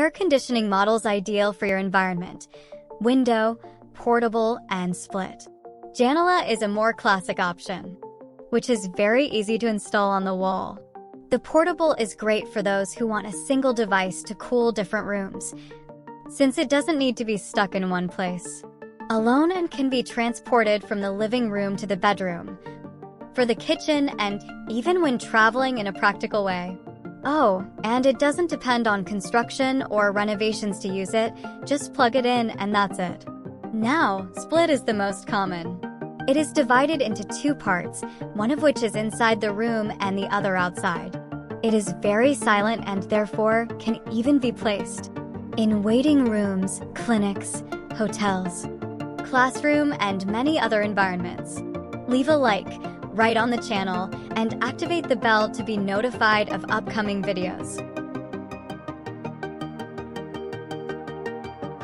Air conditioning models ideal for your environment. Window, portable, and split. Janela is a more classic option, which is very easy to install on the wall. The portable is great for those who want a single device to cool different rooms, since it doesn't need to be stuck in one place. Alone and can be transported from the living room to the bedroom, for the kitchen, and even when traveling in a practical way. Oh, and it doesn't depend on construction or renovations to use it, just plug it in and that's it. Now, split is the most common. It is divided into two parts, one of which is inside the room and the other outside. It is very silent and therefore can even be placed in waiting rooms, clinics, hotels, classroom, and many other environments. Leave a like, write on the channel, and activate the bell to be notified of upcoming videos.